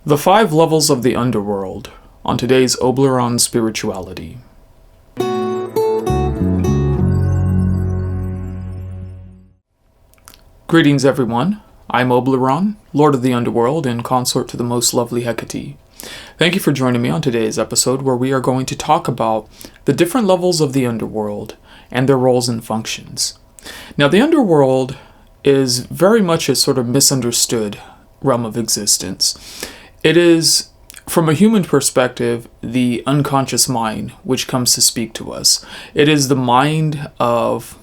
The 5 levels of the Underworld on today's Oblyron Spirituality. Greetings everyone, I'm Oblyron, Lord of the Underworld and consort to the most lovely Hecate. Thank you for joining me on today's episode where we are going to talk about the different levels of the Underworld and their roles and functions. Now the Underworld is very much a sort of misunderstood realm of existence. It is, from a human perspective, the unconscious mind which comes to speak to us. It is the mind of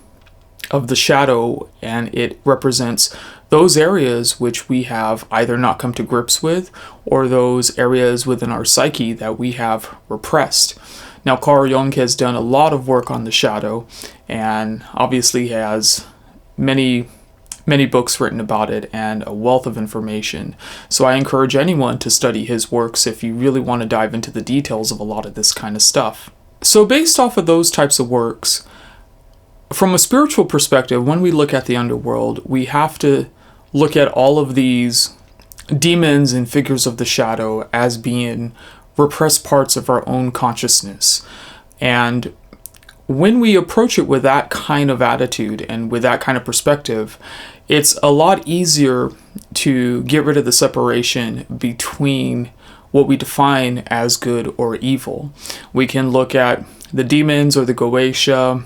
the shadow, and it represents those areas which we have either not come to grips with, or those areas within our psyche that we have repressed. Now, Carl Jung has done a lot of work on the shadow, and obviously has many books written about it and a wealth of information. So I encourage anyone to study his works if you really want to dive into the details of a lot of this kind of stuff. So based off of those types of works, from a spiritual perspective, when we look at the underworld, we have to look at all of these demons and figures of the shadow as being repressed parts of our own consciousness. And when we approach it with that kind of attitude and with that kind of perspective, it's a lot easier to get rid of the separation between what we define as good or evil. We can look at the demons or the Goetia,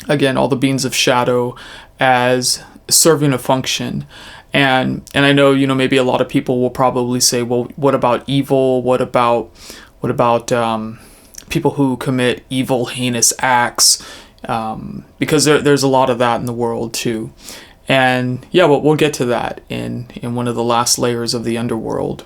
again, all the beings of shadow, as serving a function. And I know, maybe a lot of people will probably say, well, what about evil? What about people who commit evil, heinous acts? Because there's a lot of that in the world too. And yeah, we'll get to that in one of the last layers of the underworld.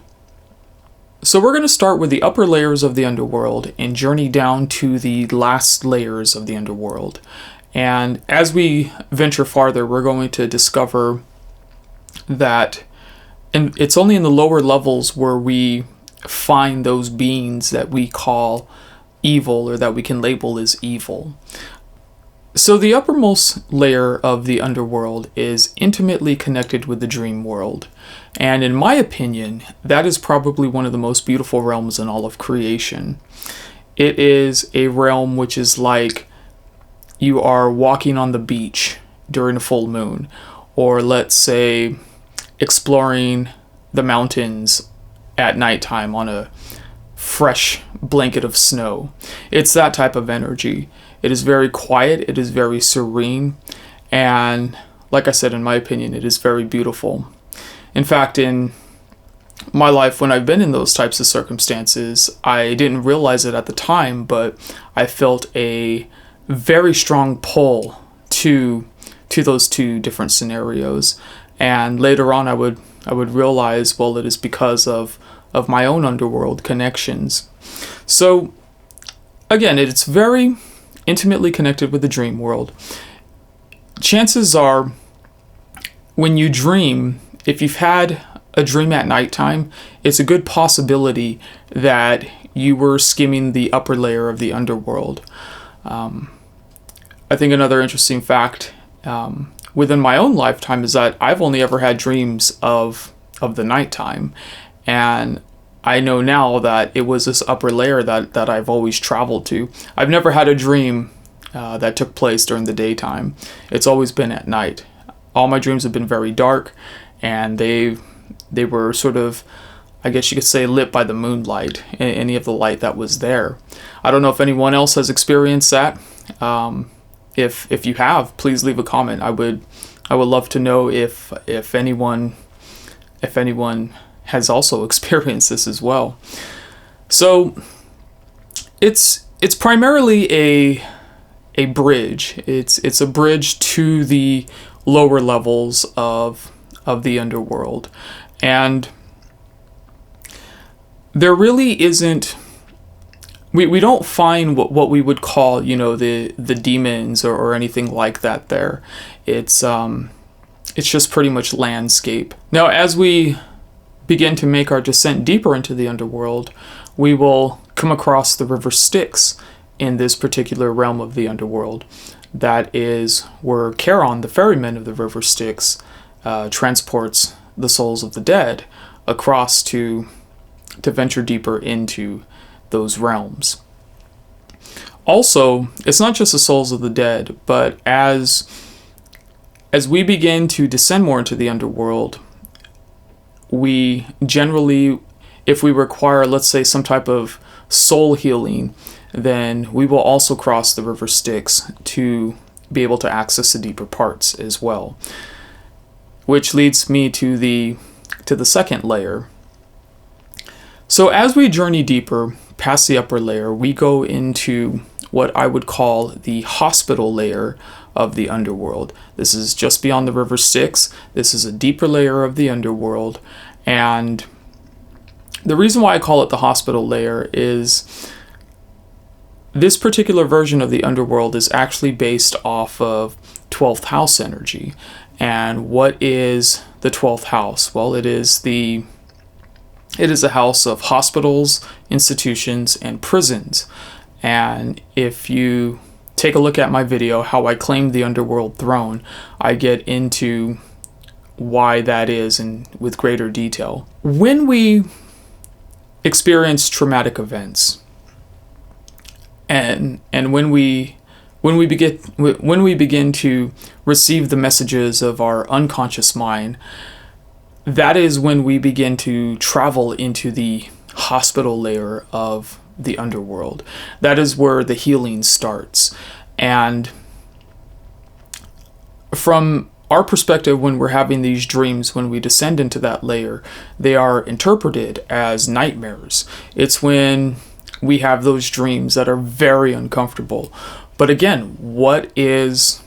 So we're going to start with the upper layers of the underworld and journey down to the last layers of the underworld. And as we venture farther, we're going to discover that it's only in the lower levels where we find those beings that we call evil, or that we can label as evil. So the uppermost layer of the underworld is intimately connected with the dream world. And in my opinion, that is probably one of the most beautiful realms in all of creation. It is a realm which is like you are walking on the beach during a full moon, or let's say exploring the mountains at nighttime on a fresh blanket of snow. It's that type of energy. It is very quiet, it is very serene, and like I said, in my opinion, it is very beautiful. In fact, in my life, when I've been in those types of circumstances, I didn't realize it at the time, but I felt a very strong pull to those two different scenarios. And later on, I would realize, well, it is because of my own underworld connections. So again, it's very intimately connected with the dream world. Chances are, when you dream, if you've had a dream at nighttime, it's a good possibility that you were skimming the upper layer of the underworld. I think another interesting fact within my own lifetime is that I've only ever had dreams of the nighttime, and I know now that it was this upper layer that I've always traveled to. I've never had a dream that took place during the daytime. It's always been at night. All my dreams have been very dark, and they were sort of, I guess you could say, lit by the moonlight, any of the light that was there. I don't know if anyone else has experienced that. If you have, please leave a comment. I would love to know if anyone has also experienced this as well. So it's primarily a bridge. It's a bridge to the lower levels of the underworld. And there really isn't, we don't find what we would call, the demons or anything like that there. It's just pretty much landscape. Now, as we begin to make our descent deeper into the underworld, we will come across the River Styx in this particular realm of the underworld. That is where Charon, the ferryman of the River Styx, transports the souls of the dead across to venture deeper into those realms. Also, it's not just the souls of the dead, but as we begin to descend more into the underworld, we generally, if we require, let's say, some type of soul healing, then we will also cross the River Styx to be able to access the deeper parts as well. Which leads me to the second layer. So as we journey deeper past the upper layer, we go into what I would call the hospital layer of the underworld. This is just beyond the River Styx. This is a deeper layer of the underworld. And the reason why I call it the hospital layer is this particular version of the underworld is actually based off of 12th house energy. And what is the 12th house? Well, it is a house of hospitals, institutions, and prisons. And if you take a look at my video, How I Claimed the Underworld Throne, I get into why that is and with greater detail. When we experience traumatic events, and when we begin to receive the messages of our unconscious mind, that is when we begin to travel into the hospital layer of the underworld. That is where the healing starts. And from our perspective, when we're having these dreams, when we descend into that layer, they are interpreted as nightmares. It's when we have those dreams that are very uncomfortable. But again, what is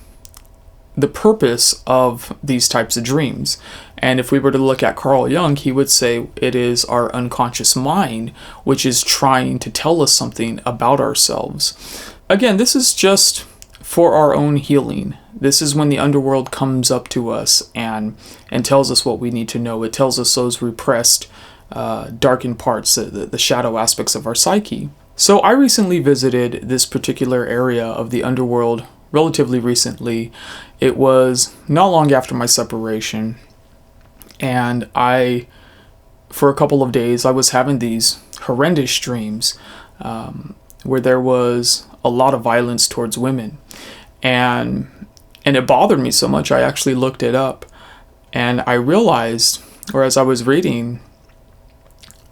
the purpose of these types of dreams? And if we were to look at Carl Jung, he would say it is our unconscious mind which is trying to tell us something about ourselves. Again, this is just for our own healing. This is when the underworld comes up to us and tells us what we need to know. It tells us those repressed, darkened parts, the shadow aspects of our psyche. So I recently visited this particular area of the underworld relatively recently. It was not long after my separation, and for a couple of days, I was having these horrendous dreams where there was a lot of violence towards women. And it bothered me so much, I actually looked it up, and I realized, or as I was reading,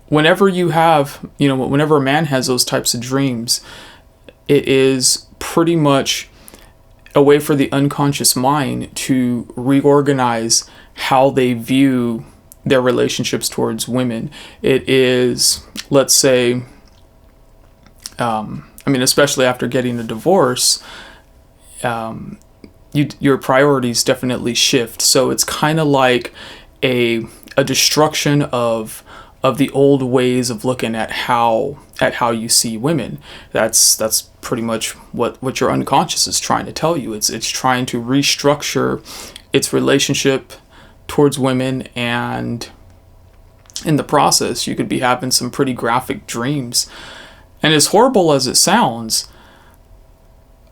whenever a man has those types of dreams, it is pretty much a way for the unconscious mind to reorganize how they view their relationships towards women. It is, let's say, especially after getting a divorce, your priorities definitely shift. So it's kind of like a destruction of the old ways of looking at how you see women. That's pretty much what your unconscious is trying to tell you. It's trying to restructure its relationship towards women, and in the process, you could be having some pretty graphic dreams. And as horrible as it sounds,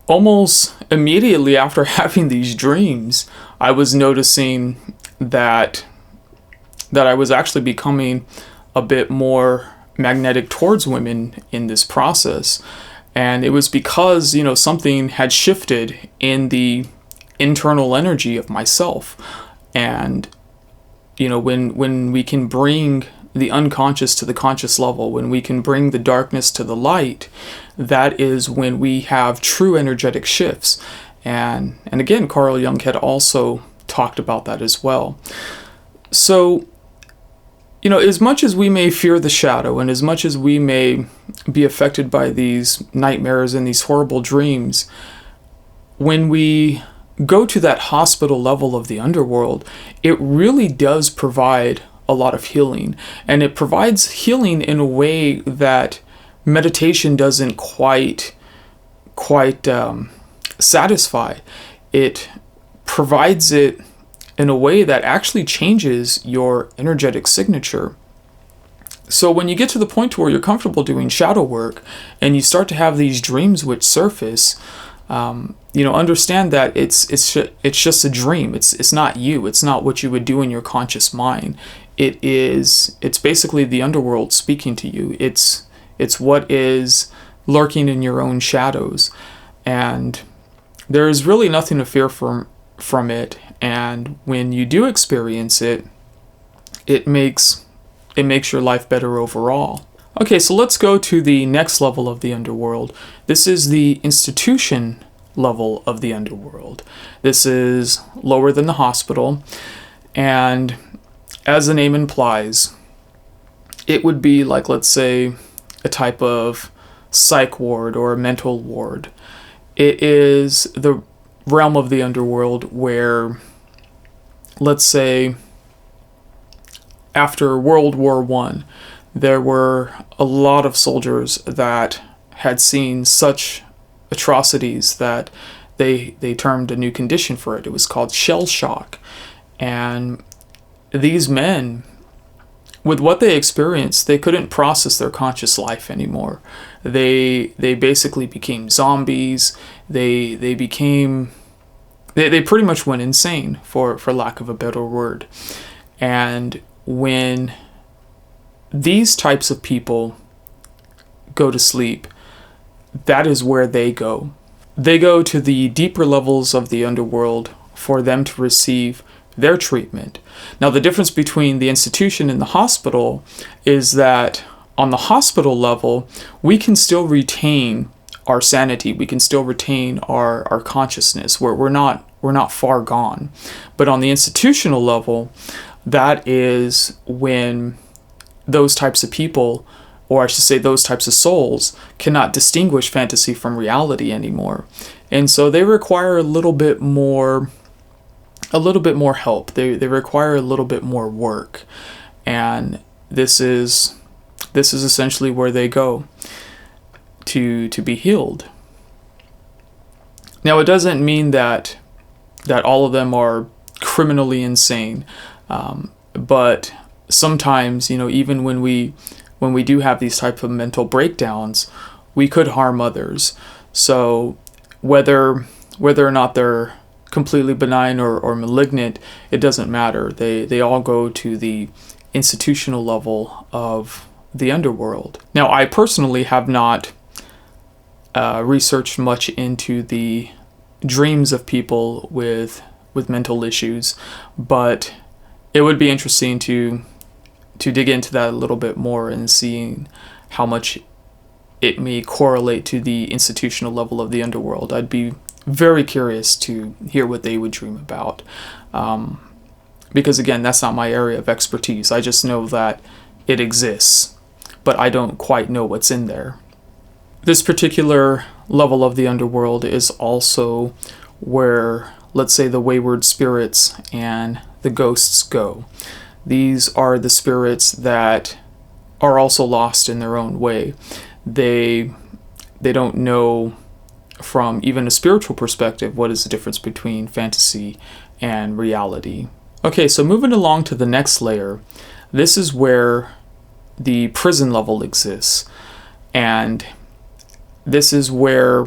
almost immediately after having these dreams, I was noticing that I was actually becoming a bit more magnetic towards women in this process. And it was because, something had shifted in the internal energy of myself. And, when we can bring the unconscious to the conscious level, when we can bring the darkness to the light, that is when we have true energetic shifts. And again, Carl Jung had also talked about that as well. So, as much as we may fear the shadow, and as much as we may be affected by these nightmares and these horrible dreams, when we go to that hospital level of the underworld, it really does provide a lot of healing. And it provides healing in a way that meditation doesn't quite satisfy. It provides it in a way that actually changes your energetic signature. So when you get to the point where you're comfortable doing shadow work and you start to have these dreams which surface, understand that it's just a dream. It's not you. It's not what you would do in your conscious mind. it's basically the underworld speaking to you. It's what is lurking in your own shadows, and there is really nothing to fear from it. And when you do experience it, it makes your life better overall. Okay, so let's go to the next level of the underworld. This is the institution level of the underworld. This is lower than the hospital, and as the name implies, it would be like, let's say, a type of psych ward or a mental ward. It is the realm of the underworld where, let's say, after World War I, there were a lot of soldiers that had seen such atrocities that they termed a new condition for it. It was called shell shock. And these men, with what they experienced, they couldn't process their conscious life anymore. They basically became zombies. They pretty much went insane, for lack of a better word. And when these types of people go to sleep, that is where they go. They go to the deeper levels of the underworld for them to receive their treatment. Now, the difference between the institution and the hospital is that on the hospital level, we can still retain our sanity. We can still retain our consciousness. We're not far gone. But on the institutional level, that is when those types of people, or I should say those types of souls, cannot distinguish fantasy from reality anymore. And so they require a little bit more help. They require a little bit more work. And this is essentially where they go to be healed. Now, it doesn't mean that all of them are criminally insane, but sometimes, even when we do have these type of mental breakdowns, we could harm others. So whether or not they're completely benign or malignant, it doesn't matter. They all go to the institutional level of the underworld. Now, I personally have not researched much into the dreams of people with mental issues, but it would be interesting to dig into that a little bit more and seeing how much it may correlate to the institutional level of the underworld. I'd be very curious to hear what they would dream about. Because again, that's not my area of expertise. I just know that it exists, but I don't quite know what's in there. This particular level of the underworld is also where, let's say, the wayward spirits and the ghosts go. These are the spirits that are also lost in their own way. They don't know from even a spiritual perspective what is the difference between fantasy and reality. Okay, so moving along to the next layer, this is where the prison level exists. And this is where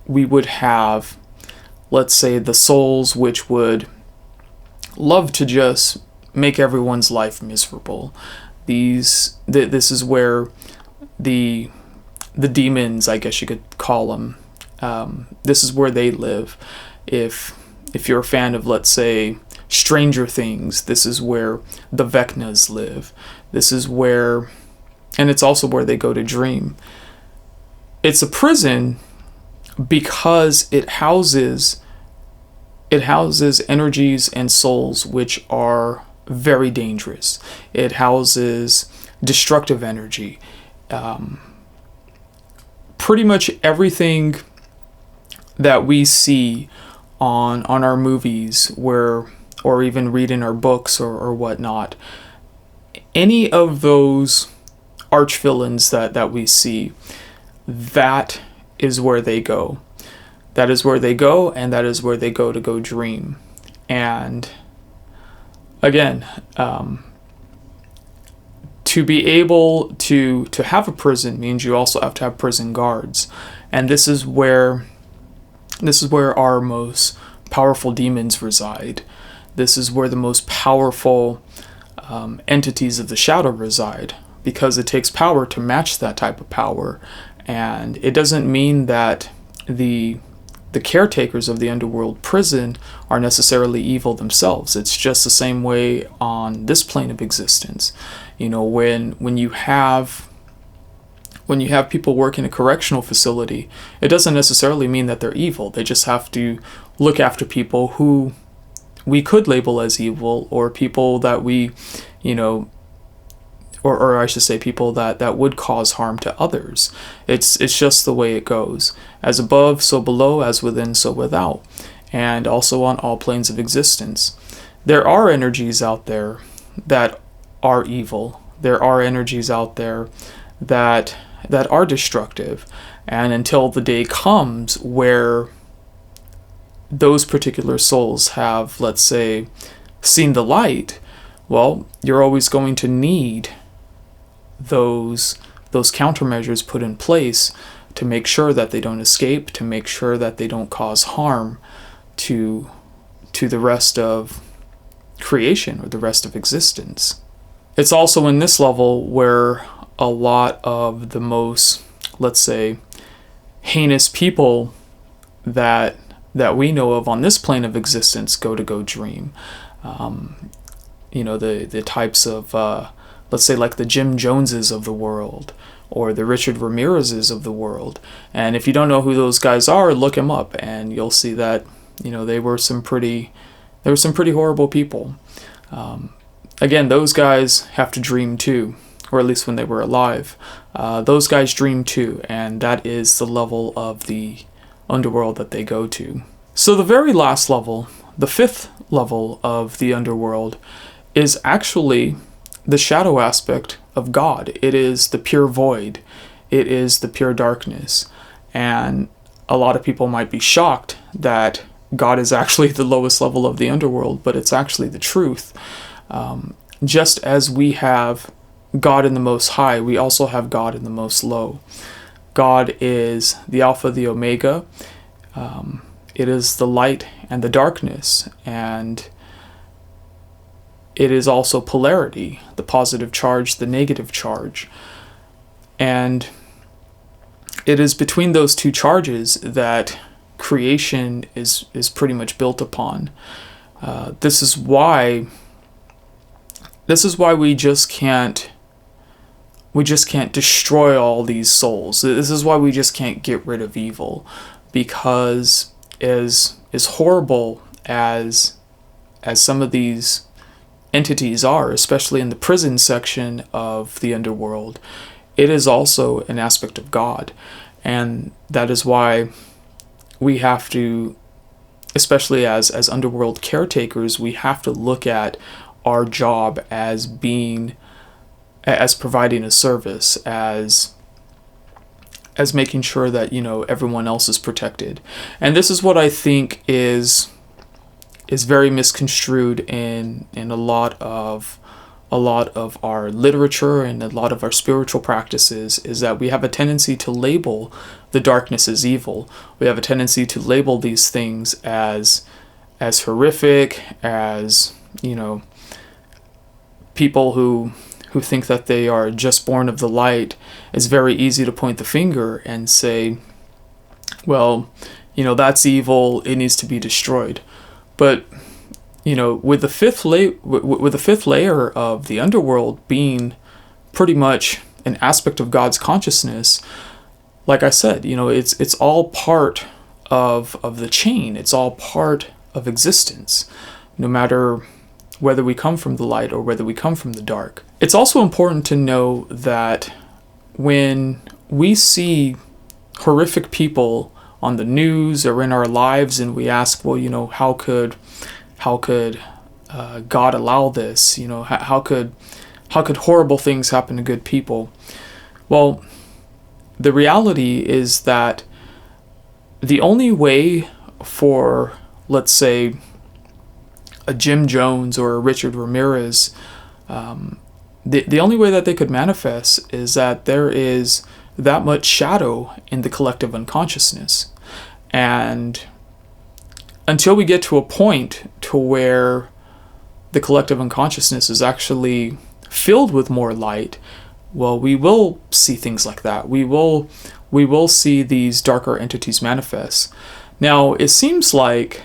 we would have, let's say, the souls which would love to just make everyone's life miserable. This is where the demons, I guess you could call them, this is where they live. If you're a fan of, let's say, Stranger Things, this is where the Vecnas live. This is where, and it's also where they go to dream. It's a prison because it houses energies and souls which are very dangerous. It houses destructive energy. Pretty much everything that we see on our movies, or even read in our books or whatnot, any of those arch villains that we see, that is where they go. That is where they go, and that is where they go to go dream. And again, to be able to have a prison means you also have to have prison guards. And this is where our most powerful demons reside. This is where the most powerful entities of the shadow reside, because it takes power to match that type of power. And it doesn't mean that the caretakers of the underworld prison are necessarily evil themselves. It's just the same way on this plane of existence. You know, when you have people work in a correctional facility, it doesn't necessarily mean that they're evil. They just have to look after people who we could label as evil, or people that we, you know, or I should say people that would cause harm to others. It's just the way it goes. As above, so below, as within, so without. And also on all planes of existence. There are energies out there that are evil. There are energies out there that are destructive. And until the day comes where those particular souls have, let's say, seen the light, well, you're always going to need those countermeasures put in place to make sure that they don't escape, to make sure that they don't cause harm to the rest of creation or the rest of existence. It's also in this level where a lot of the most, let's say, heinous people that we know of on this plane of existence go dream. You know, the types of, let's say, like the Jim Joneses of the world, or the Richard Ramirez's of the world. And if you don't know who those guys are, look them up, and you'll see that, you know, they were some pretty horrible people. Again, those guys have to dream too, or at least when they were alive. Those guys dream too, and that is the level of the underworld that they go to. So the very last level, the fifth level of the underworld, is actually the shadow aspect of God. It is the pure void. It is the pure darkness. And a lot of people might be shocked that God is actually the lowest level of the underworld, but it's actually the truth. Just as we have God in the most high, we also have God in the most low. God is the Alpha, the Omega. It is the light and the darkness, and it is also polarity, the positive charge, the negative charge. And it is between those two charges that creation is pretty much built upon. This is why we just can't destroy all these souls. This is why we just can't get rid of evil, because as horrible as some of these entities are, especially in the prison section of the underworld, it is also an aspect of God. And that is why we have to, especially as underworld caretakers, we have to look at our job as providing a service, as making sure that, you know, everyone else is protected. And this is what I think is very misconstrued in a lot of our literature and a lot of our spiritual practices, is that we have a tendency to label the darkness as evil. We have a tendency to label these things as horrific, as, you know, people who think that they are just born of the light. It's very easy to point the finger and say, well, you know, that's evil, it needs to be destroyed. But, you know, with the fifth layer of the underworld being pretty much an aspect of God's consciousness, like I said, you know, it's all part of the chain. It's all part of existence, no matter whether we come from the light or whether we come from the dark. It's also important to know that when we see horrific people on the news or in our lives, and we ask, well, you know, how could God allow this? You know, how could horrible things happen to good people? Well, the reality is that the only way for, let's say, a Jim Jones or a Richard Ramirez, the only way that they could manifest is that there is that much shadow in the collective unconsciousness. And until we get to a point to where the collective unconsciousness is actually filled with more light, well, we will see things like that. We will see these darker entities manifest. Now, it seems like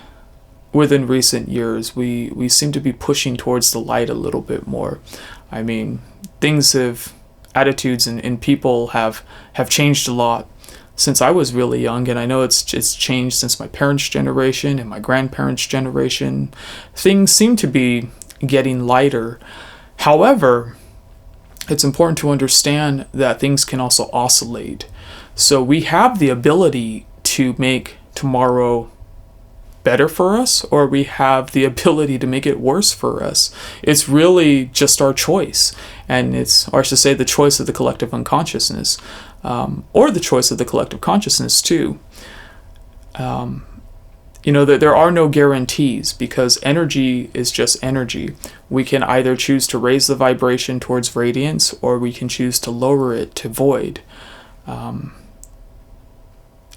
within recent years, we seem to be pushing towards the light a little bit more. I mean, attitudes and people have changed a lot since I was really young, and I know it's changed since my parents' generation and my grandparents' generation. Things seem to be getting lighter. However, it's important to understand that things can also oscillate. So we have the ability to make tomorrow better for us, or we have the ability to make it worse for us. It's really just our choice, and or I should say the choice of the collective unconsciousness, or the choice of the collective consciousness too. There are no guarantees, because energy is just energy. We can either choose to raise the vibration towards radiance, or we can choose to lower it to void.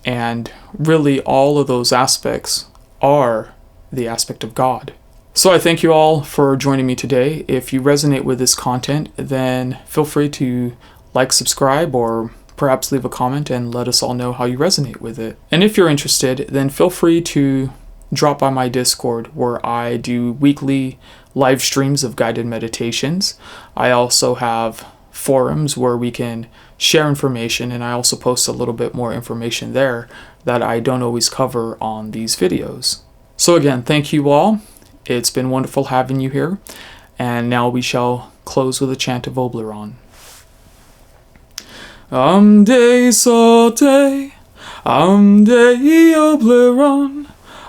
And really all of those aspects are the aspect of God. So I thank you all for joining me today. If you resonate with this content, then feel free to like, subscribe, or perhaps leave a comment and let us all know how you resonate with it. And if you're interested, then feel free to drop by my Discord, where I do weekly live streams of guided meditations. I also have forums where we can share information, and I also post a little bit more information there that I don't always cover on these videos. So again, thank you all. It's been wonderful having you here, and now we shall close with a chant of Oblyron. Amde sote, amde Oblyron,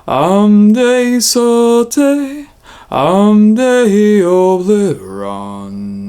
amde sote, amde Oblyron.